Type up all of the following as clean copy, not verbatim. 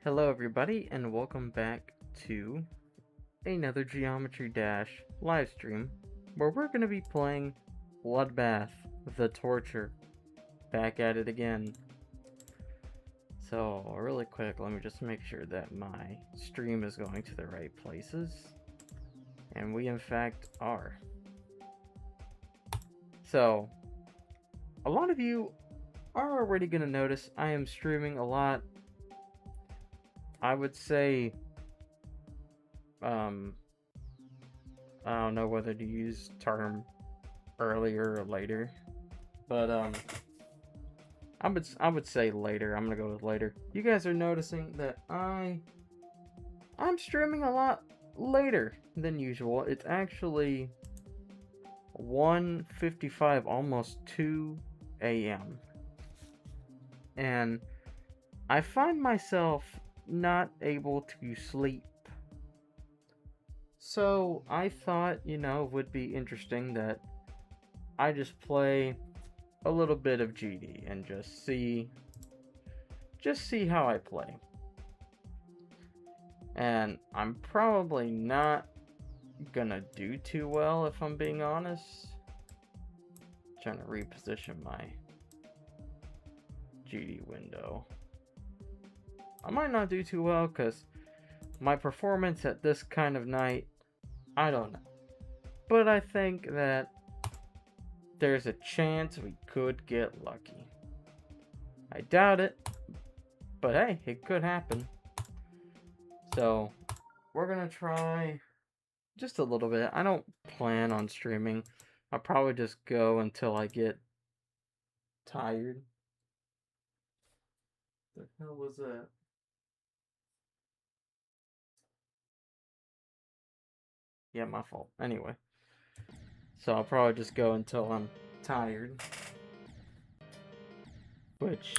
Hello everybody and welcome back to another Geometry Dash live stream where we're going to be playing Bloodbath, the Torture. Back at it again. So really quick, let me just make sure that my stream is going to the right places. And we in fact are. So a lot of you are already going to notice I am streaming a lot. I would say, I don't know whether to use term earlier or later, but I would say later. I'm gonna go with later. You guys are noticing that I'm streaming a lot later than usual. It's actually 1:55, almost 2 a.m. and I find myself not able to sleep. So I thought, it would be interesting that I just play a little bit of GD and just see how I play. And I'm probably not gonna do too well if I'm being honest. Trying to reposition my GD window. I might not do too well because my performance at this kind of night, I don't know. But I think that there's a chance we could get lucky. I doubt it, but hey, it could happen. So we're gonna try just a little bit. I don't plan on streaming. I'll probably just go until I get tired. What the hell was that? Yeah, my fault. Anyway. So I'll probably just go until I'm tired. Which,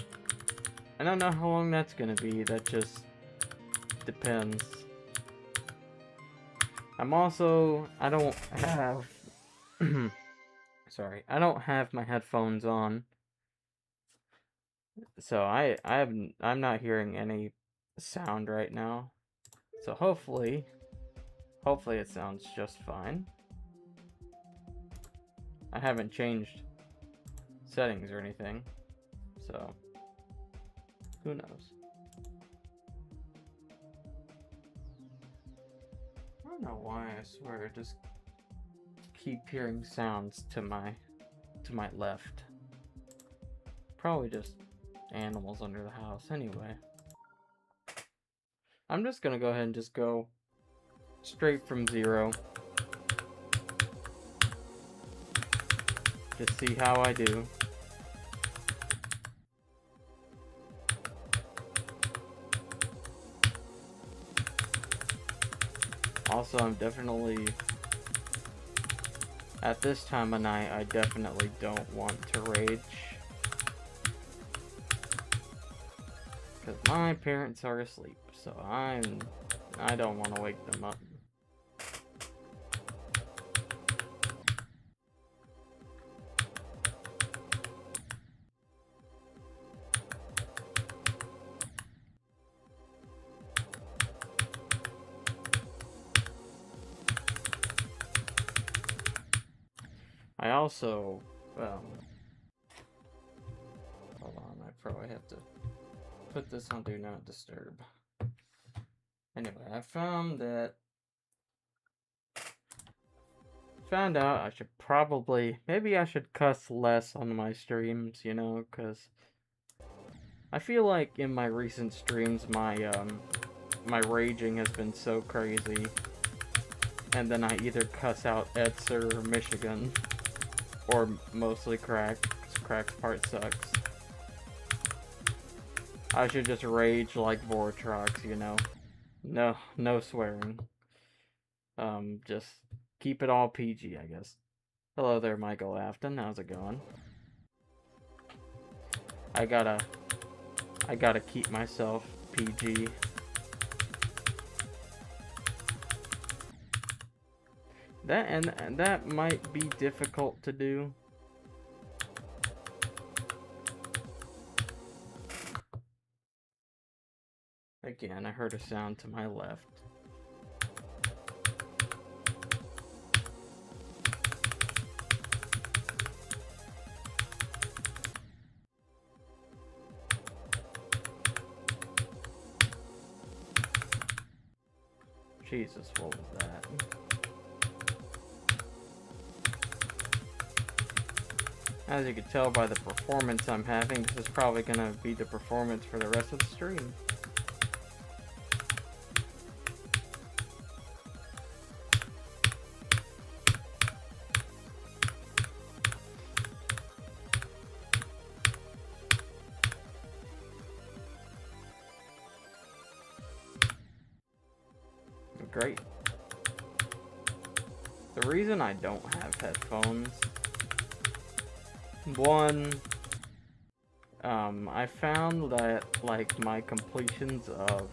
I don't know how long that's gonna be. That just depends. I don't have... Sorry. I don't have my headphones on. So I'm not hearing any sound right now. So hopefully it sounds just fine. I haven't changed settings or anything, so who knows. I don't know why, I swear, I just keep hearing sounds to my left. Probably just animals under the house. Anyway, I'm just gonna go ahead and just go straight from 0. Just see how I do. Also, I'm definitely... At this time of night, I definitely don't want to rage. Because my parents are asleep, so I don't want to wake them up. I also, hold on, I probably have to put this on Do Not Disturb. Anyway, I found out I should probably, maybe I should cuss less on my streams, because I feel like in my recent streams, my raging has been so crazy, and then I either cuss out Etzer or Michigan, or mostly Crack. Crack's part sucks. I should just rage like Vortrox, No swearing. Just keep it all PG, I guess. Hello there, Michael Afton. How's it going? I gotta keep myself PG. That might be difficult to do. Again, I heard a sound to my left. Jesus, what was that? As you can tell by the performance I'm having, this is probably gonna be the performance for the rest of the stream. Great. The reason I don't have headphones, one, I found that like my completions of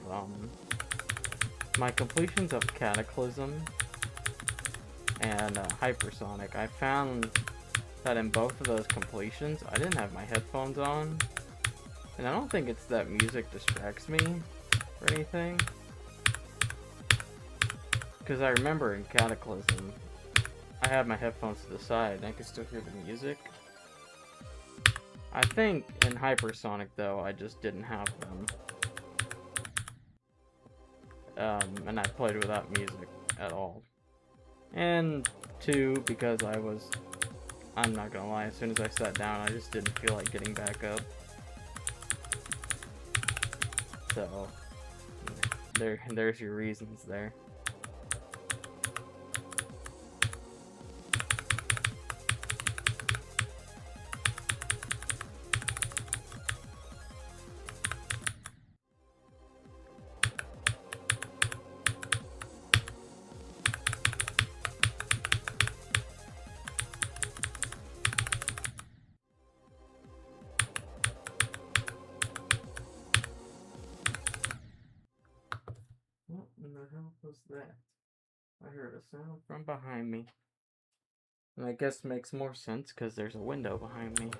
Cataclysm and Hypersonic, I found that in both of those completions I didn't have my headphones on, and I don't think it's that music distracts me or anything. Because I remember in Cataclysm, I had my headphones to the side and I could still hear the music. I think in Hypersonic, though, I just didn't have them. And I played without music at all. And two, because I'm not gonna lie, as soon as I sat down, I just didn't feel like getting back up. So, there's your reasons there. What in the hell was that? I heard a sound from behind me. And I guess makes more sense because there's a window behind me.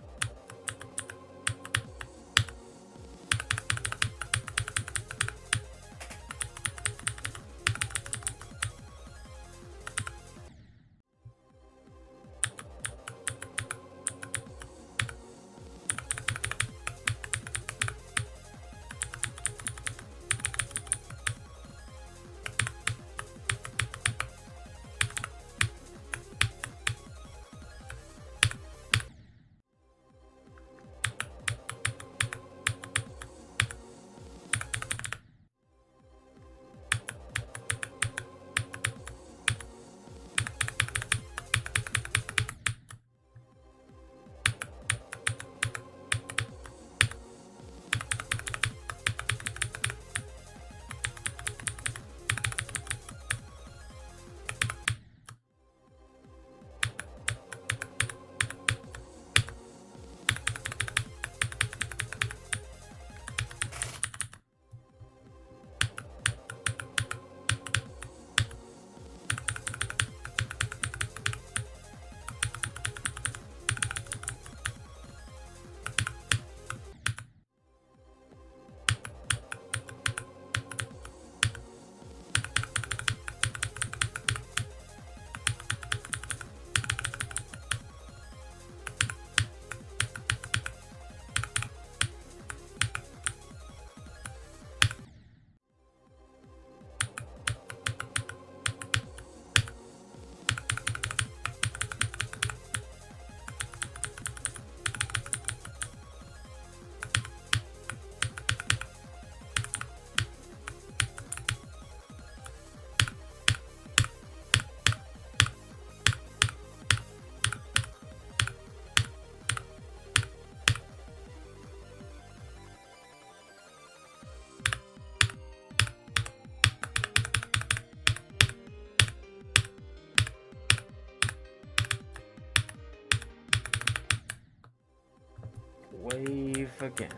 Wave again.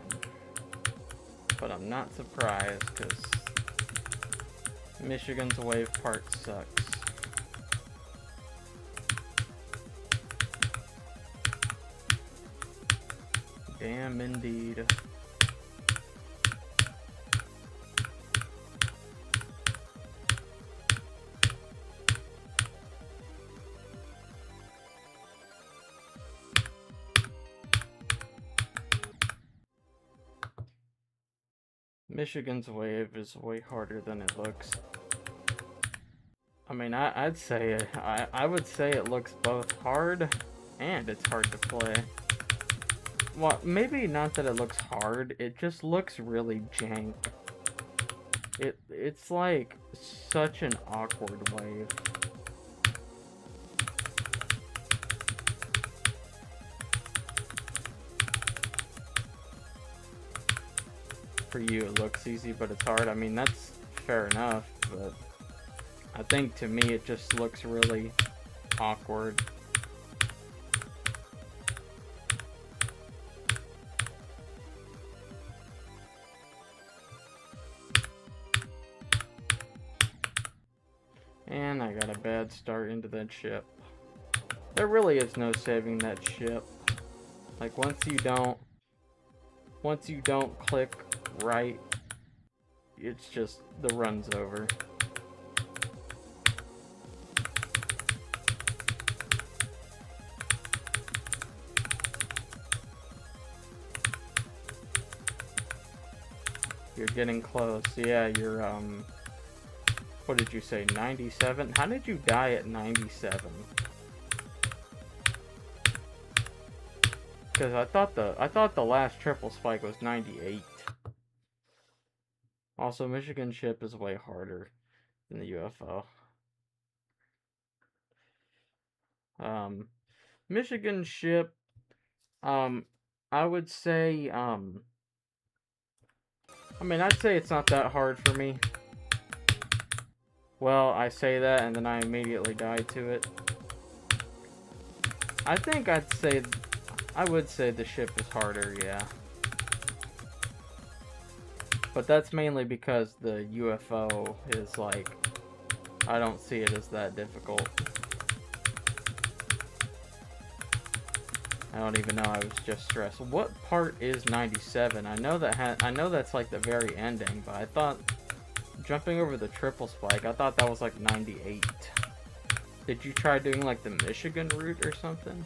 But I'm not surprised, because Michigan's wave part sucks. Damn indeed. Michigan's wave is way harder than it looks. I mean, I'd say I would say it looks both hard and it's hard to play. Well, maybe not that it looks hard, it just looks really jank. It's like such an awkward wave. For you it looks easy, but it's hard. I mean, that's fair enough, but I think to me it just looks really awkward. And I got a bad start into that ship. There really is no saving that ship. Like once you don't click right, it's just the run's over. You're getting close. Yeah, you're what did you say, 97? How did you die at 97? Because I thought the last triple spike was 98. Also, Michigan ship is way harder than the UFO. Michigan ship, I would say, I mean, I'd say it's not that hard for me. Well, I say that and then I immediately die to it. I think I would say the ship is harder, yeah. But that's mainly because the UFO is like, I don't see it as that difficult. I don't even know, I was just stressed. What part is 97? I know that's like the very ending, but I thought jumping over the triple spike, I thought that was like 98. Did you try doing like the Michigan route or something?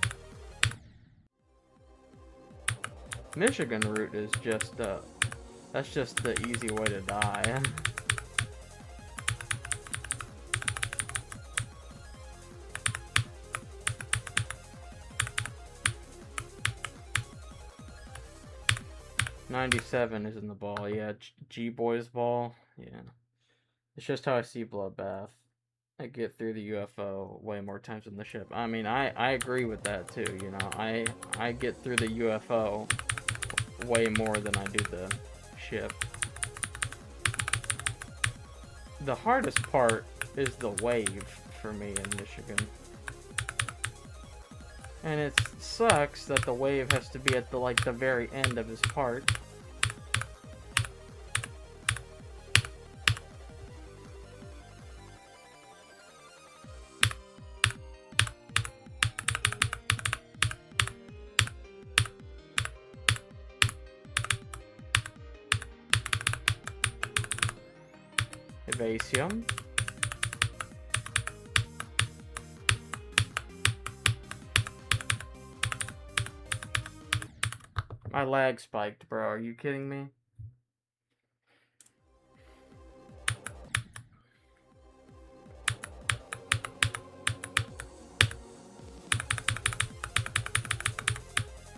Michigan route is just that's just the easy way to die. $97 is in the ball, yeah. G-Boy's ball, yeah. It's just how I see bloodbath. I get through the UFO way more times than the ship. I mean, I agree with that too, you know. I get through the UFO way more than I do the ship. The hardest part is the wave for me in Michigan. And it sucks that the wave has to be at the very end of his part. Evasion. My lag spiked, bro. Are you kidding me?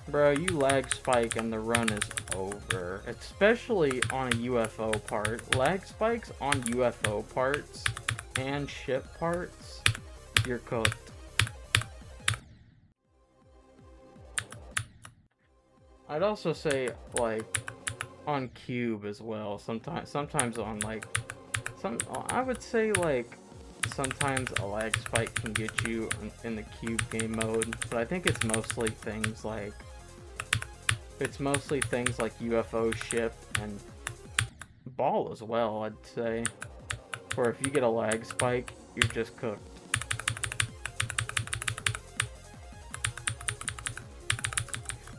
Bro, you lag spike and the run is over. Especially on a UFO part. Lag spikes on UFO parts and ship parts, you're cooked. I'd also say, like, on cube as well. Sometimes on, like, I would say, like, sometimes a lag spike can get you in the cube game mode, but I think it's mostly things like UFO, ship, and ball as well, I'd say. Where if you get a lag spike, you're just cooked.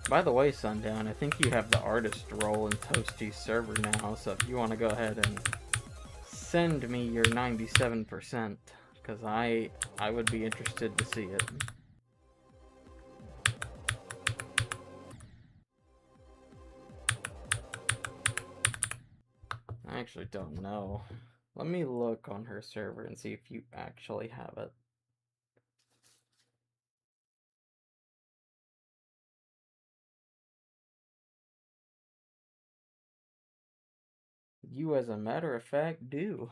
By the way, Sundown, I think you have the artist role in Toasty's server now, so if you want to go ahead and send me your 97%, because I would be interested to see it. actually don't know. Let me look on her server and see if you actually have it. You, as a matter of fact, do.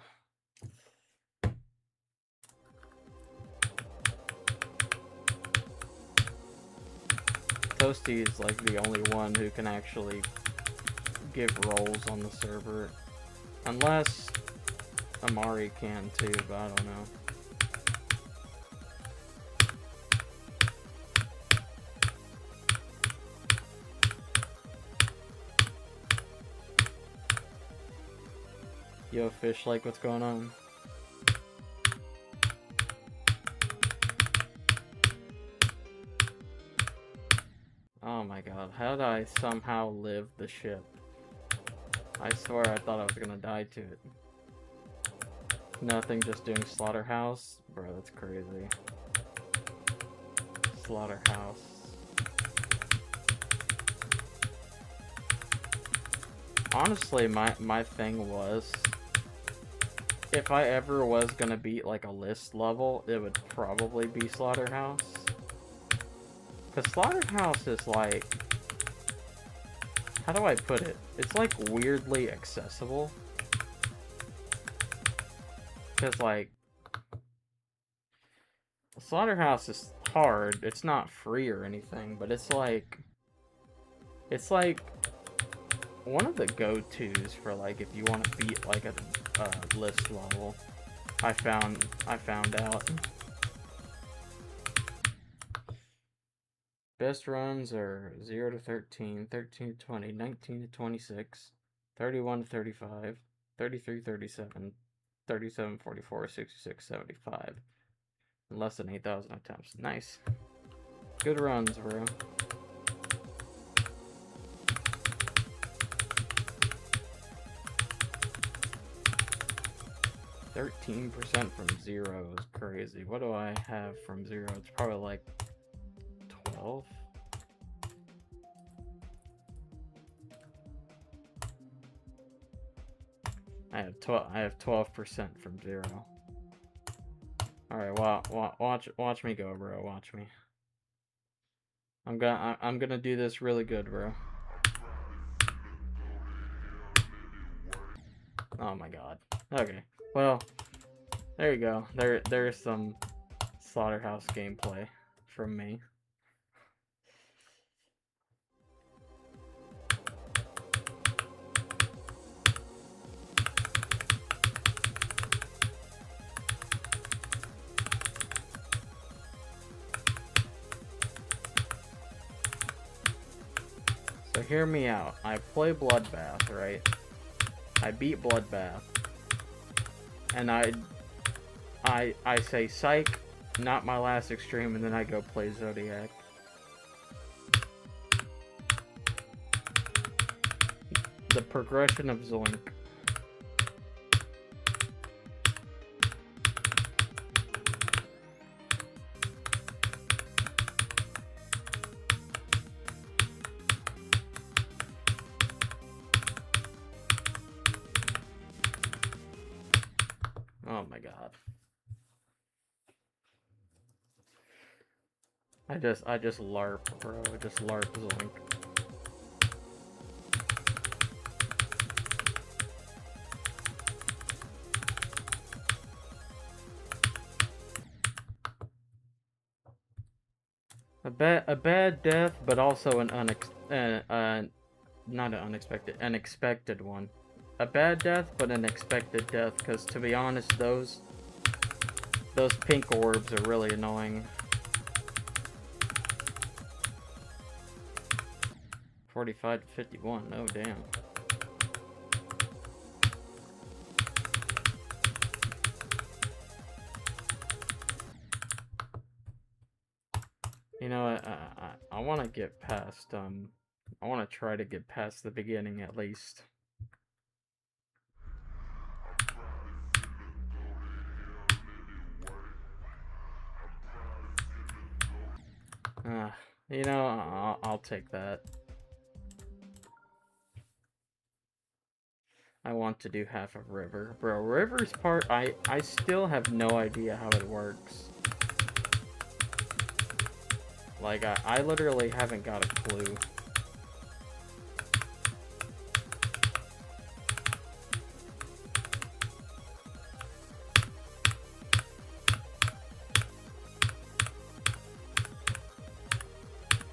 Toasty is like the only one who can actually give roles on the server. Unless Amari can too, but I don't know. Yo, Fish, like, what's going on? Oh my god, how did I somehow live the ship? I swear I thought I was gonna die to it. Nothing, just doing Slaughterhouse? Bro, that's crazy. Slaughterhouse. Honestly, my thing was, if I ever was gonna beat like a list level, it would probably be Slaughterhouse. Because Slaughterhouse is like, how do I put it? It's like weirdly accessible. Because like, Slaughterhouse is hard. It's not free or anything, but it's like one of the go-tos for like if you want to beat like a list level. I found out. Best runs are 0 to 13, 13 to 20, 19 to 26, 31 to 35, 33 37, 37 44, 66 75. And less than 8,000 attempts. Nice. Good runs, bro. 13% from 0 is crazy. What do I have from 0? It's probably like 12. I have 12% from 0. All right, watch me go, bro. Watch me. I'm gonna do this really good, bro. Oh my god. Okay. Well, there you go. There's some Slaughterhouse gameplay from me. So hear me out. I play Bloodbath, right? I beat Bloodbath. And I say psych, not my last extreme, and then I go play Zodiac. The progression of Zoink. Oh my god. I just LARP, bro. I just LARP Zoink. A bad death, but also an not an expected one. A bad death, but an expected death. Because to be honest, those pink orbs are really annoying. 45 to 51. Oh damn. You know, I want to get past, I want to try to get past the beginning at least. You know, I'll take that. I want to do half of River. Bro, River's part, I still have no idea how it works. Like, I literally haven't got a clue.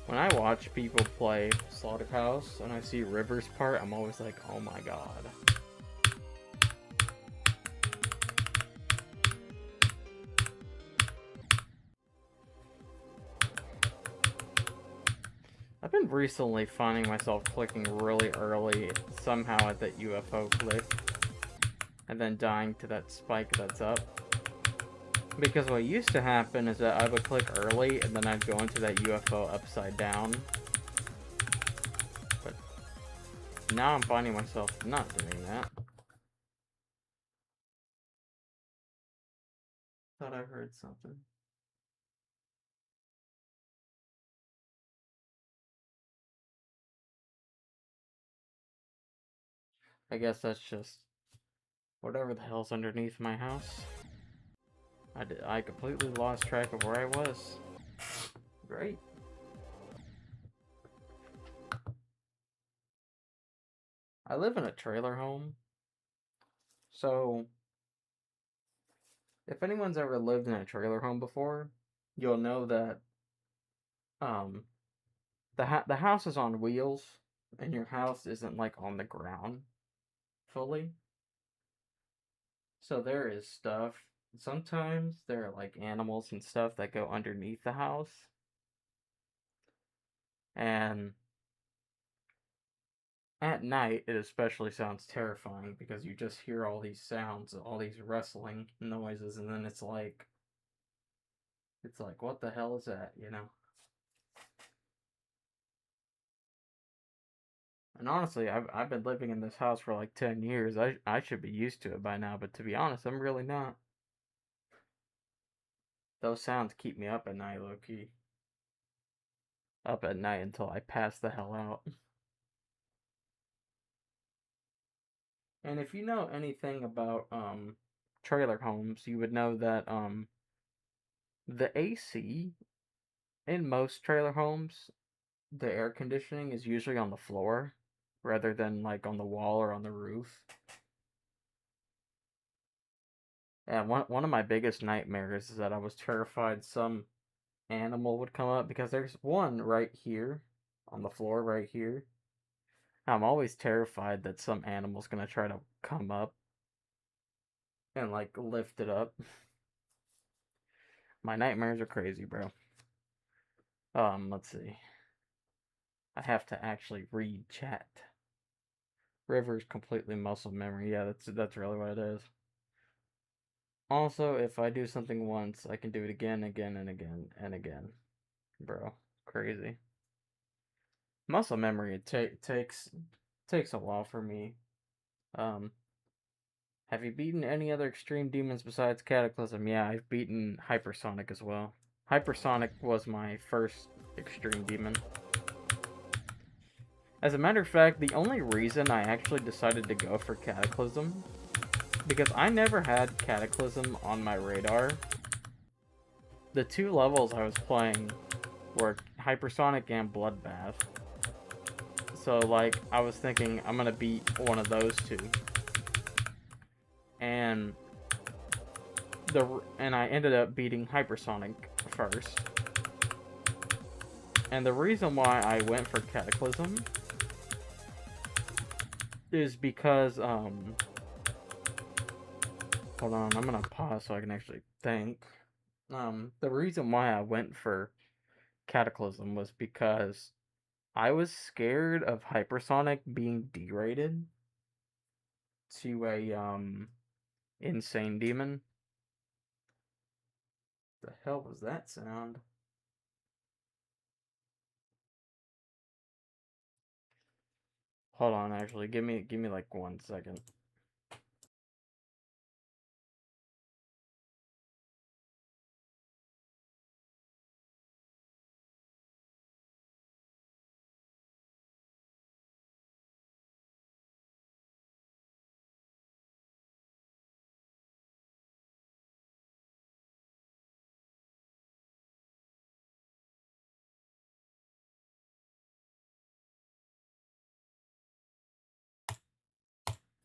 When I watch people play Slaughterhouse and I see River's part, I'm always like, oh my god. I've been recently finding myself clicking really early somehow at that UFO click and then dying to that spike that's up. Because what used to happen is that I would click early and then I'd go into that UFO upside down. But now I'm finding myself not doing that. Thought I heard something. I guess that's just whatever the hell's underneath my house. I completely lost track of where I was. Great. I live in a trailer home. So, if anyone's ever lived in a trailer home before, you'll know that um the house is on wheels and your house isn't like on the ground fully. So there is stuff. Sometimes there are like animals and stuff that go underneath the house. And at night, it especially sounds terrifying because you just hear all these sounds, all these rustling noises, and then it's like, what the hell is that, you know? And honestly, I've been living in this house for like 10 years. I should be used to it by now, but to be honest, I'm really not. Those sounds keep me up at night, low key. Up at night until I pass the hell out. And if you know anything about trailer homes, you would know that the AC in most trailer homes, the air conditioning is usually on the floor rather than like on the wall or on the roof. And one of my biggest nightmares is that I was terrified some animal would come up because there's one right here on the floor right here. I'm always terrified that some animal's gonna try to come up and like lift it up. My nightmares are crazy, bro. Let's see. I have to actually read chat. River's completely muscle memory. Yeah, that's really what it is. Also, if I do something once, I can do it again, again, and again, and again. Bro, crazy. Muscle memory takes a while for me. Um, have you beaten any other extreme demons besides Cataclysm? Yeah, I've beaten Hypersonic as well. Hypersonic was my first extreme demon. As a matter of fact, the only reason I actually decided to go for Cataclysm, because I never had Cataclysm on my radar. The two levels I was playing were Hypersonic and Bloodbath. So, like, I was thinking I'm gonna beat one of those two. And I ended up beating Hypersonic first. And the reason why I went for Cataclysm is because hold on, I'm gonna pause so I can actually think. The reason why I went for Cataclysm was because I was scared of Hypersonic being derated to a insane demon. The hell was that sound? Hold on, actually, give me like 1 second.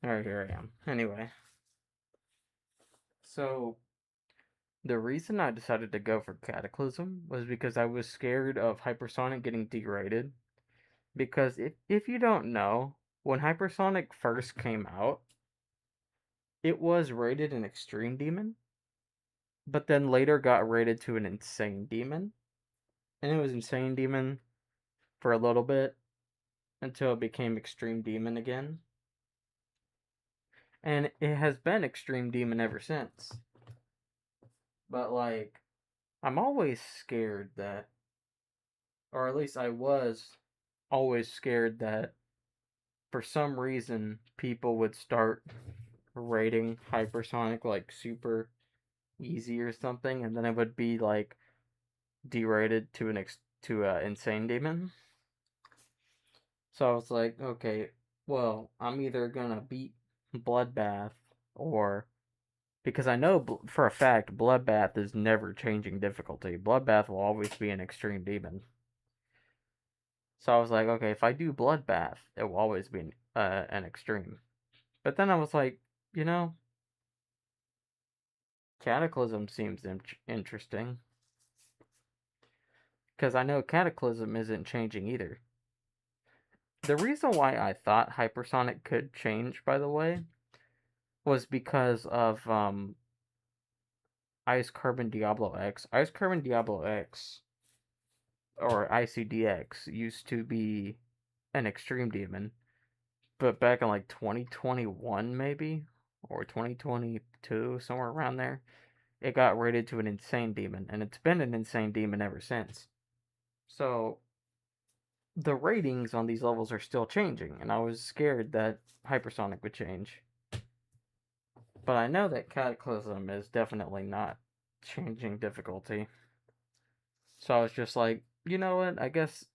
Alright, here I am. Anyway, so the reason I decided to go for Cataclysm was because I was scared of Hypersonic getting derated. Because if you don't know, when Hypersonic first came out, it was rated an Extreme Demon, but then later got rated to an Insane Demon. And it was Insane Demon for a little bit until it became Extreme Demon again. And it has been Extreme Demon ever since. But, like, I'm always scared that, or at least I was always scared that for some reason people would start rating Hypersonic like super easy or something, and then it would be like derated to an Insane Demon. So I was like, okay, well, I'm either gonna beat Bloodbath or because I know for a fact Bloodbath is never changing difficulty. Bloodbath will always be an Extreme Demon. So I was like, okay, if I do Bloodbath, it will always be an Extreme. But then I was like, you know, Cataclysm seems interesting. Because I know Cataclysm isn't changing either. The reason why I thought Hypersonic could change, by the way, was because of Ice Carbon Diablo X. Ice Carbon Diablo X, or ICDX, used to be an Extreme Demon, but back in like 2021 maybe, or 2022, somewhere around there, it got rated to an Insane Demon, and it's been an Insane Demon ever since. So the ratings on these levels are still changing, and I was scared that Hypersonic would change. But I know that Cataclysm is definitely not changing difficulty. So I was just like, you know what? I guess,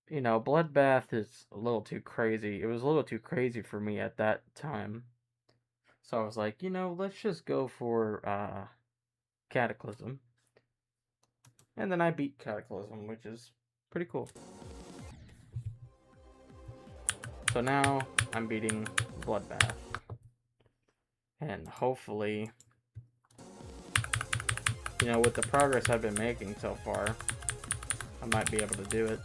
Bloodbath is a little too crazy. It was a little too crazy for me at that time. So I was like, let's just go for Cataclysm. And then I beat Cataclysm, which is pretty cool. So now I'm beating Bloodbath. And hopefully, with the progress I've been making so far, I might be able to do it.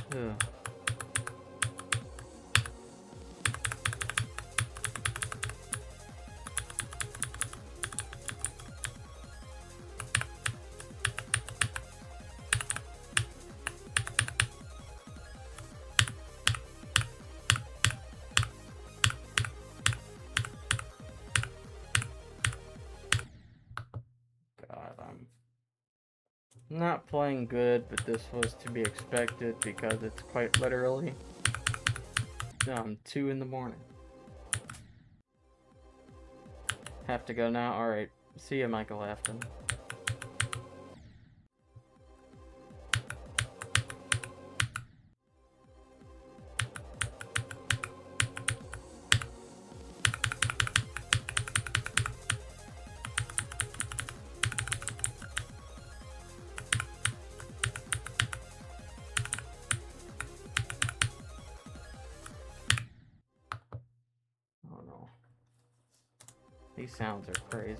Ugh. God, I'm not playing good, but this was to be expected because it's quite literally 2 in the morning. Have to go now? Alright. See ya, Michael Afton. Oh no. These sounds are crazy.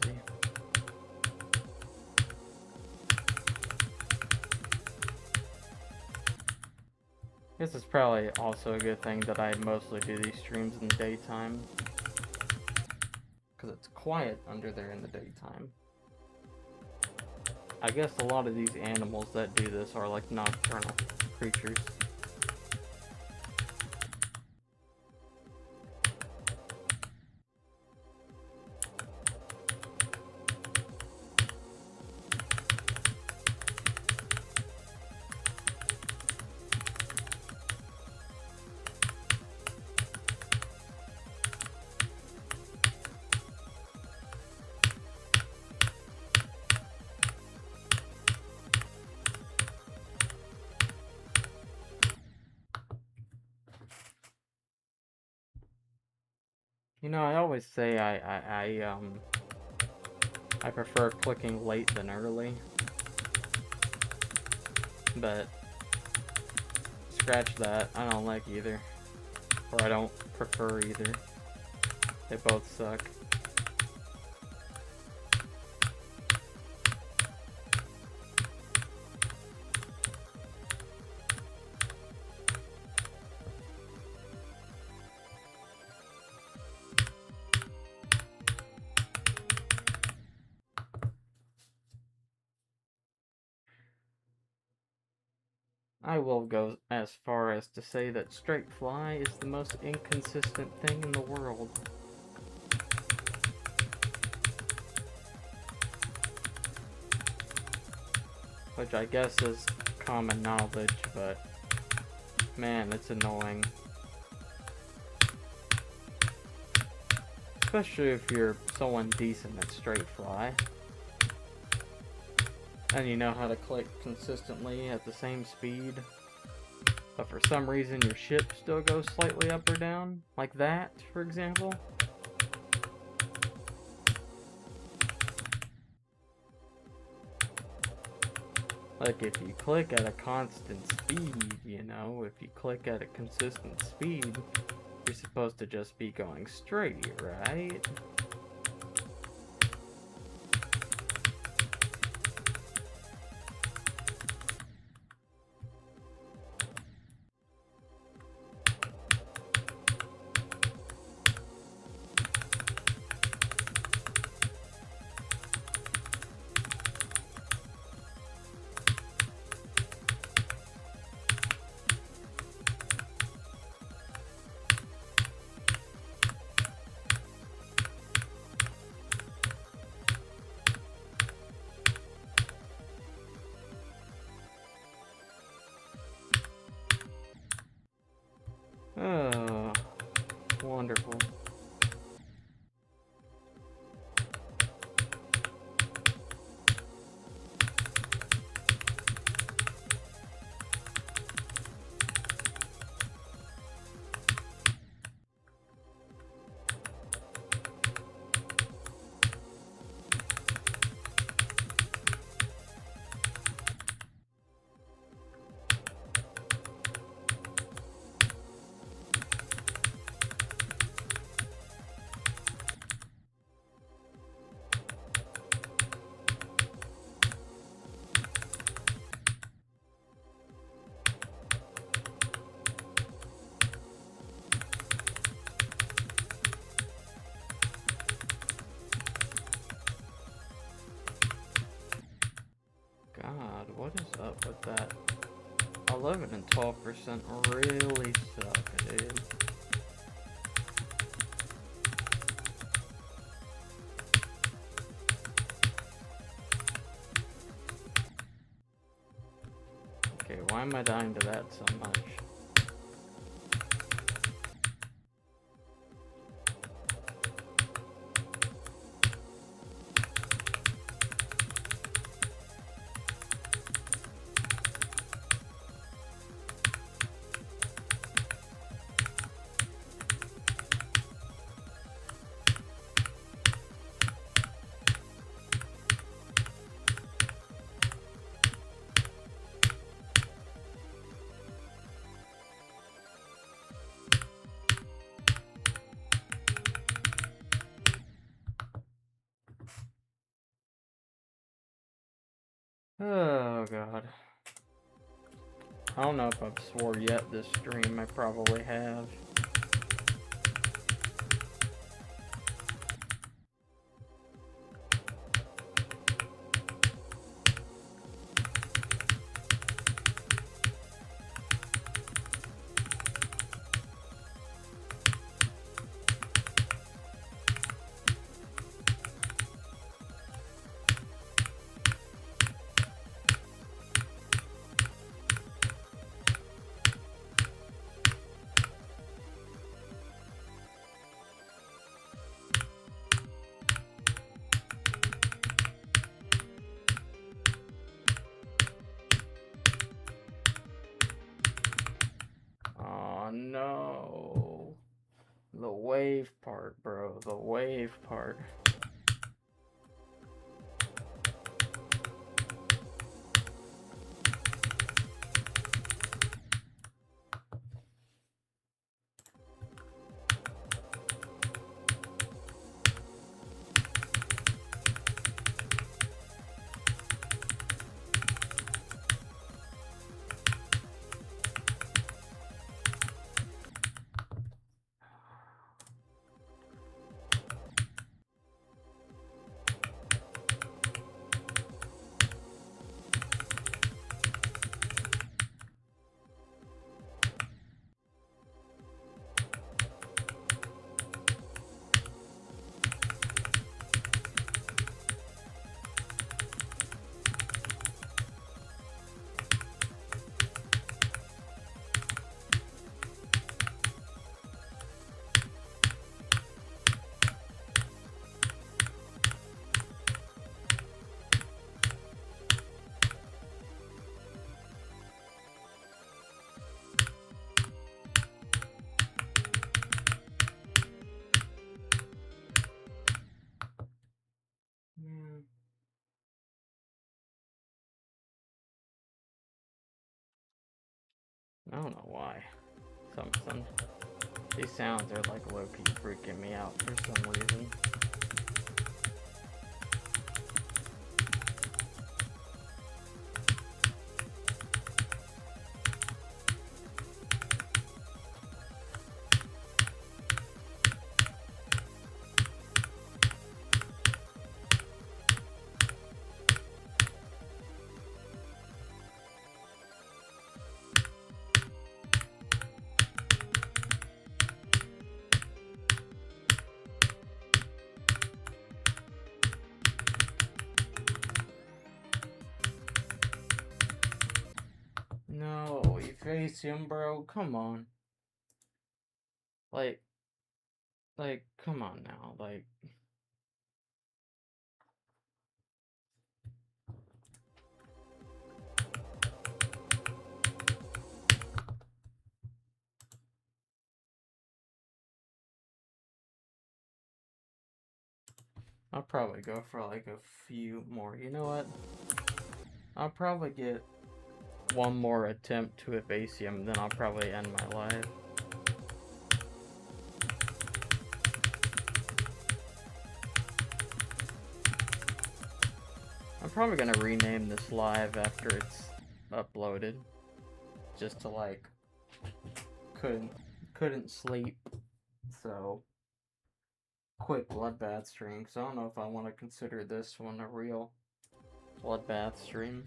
This is probably also a good thing that I mostly do these streams in the daytime. Because it's quiet under there in the daytime. I guess a lot of these animals that do this are like nocturnal creatures. You know, I always say I prefer clicking late than early, but scratch that. I don't like either, or I don't prefer either. They both suck. I will go as far as to say that straight fly is the most inconsistent thing in the world. Which I guess is common knowledge, but man, it's annoying. Especially if you're someone decent at straight fly. And you know how to click consistently at the same speed. But for some reason your ship still goes slightly up or down. Like that, for example. Like if you click at a constant speed, you know, if you click at a consistent speed, you're supposed to just be going straight, right? Oh, wonderful. God, what is up with that? 11 and 12% really suck, dude. Okay, why am I dying to that so much? Oh god. I don't know if I've swore yet this stream, I probably have. the wave part. I don't know why. Some these sounds are like low-key freaking me out for some reason. No, you face him, bro. Come on. Like, come on now. Like, I'll probably go for like a few more. You know what? I'll probably get one more attempt to evase him, then I'll probably end my live. I'm probably gonna rename this live after it's uploaded, just to like couldn't sleep, so quick bloodbath stream. So I don't know if I want to consider this one a real bloodbath stream.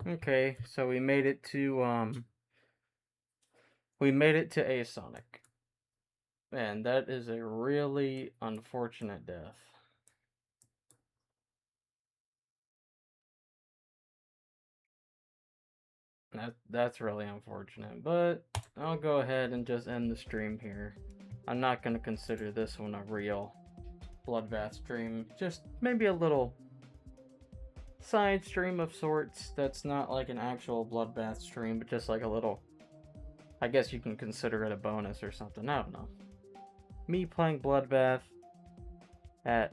Okay, so we made it to Asonic. Man, that is a really unfortunate death. That's really unfortunate, but I'll go ahead and just end the stream here. I'm not gonna consider this one a real bloodbath stream. Just maybe a little side stream of sorts that's not like an actual bloodbath stream, but just like a little, I guess you can consider it a bonus or something. I don't know. Me playing bloodbath at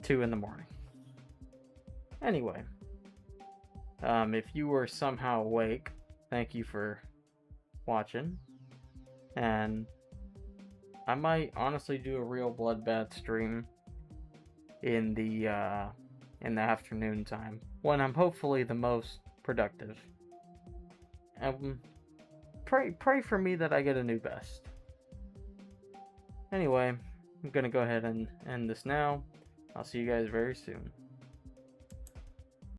2 in the morning. Anyway, if you were somehow awake, thank you for watching. And I might honestly do a real bloodbath stream in the afternoon time, when I'm hopefully the most productive. And pray for me that I get a new best. Anyway, I'm gonna go ahead and end this now. I'll see you guys very soon.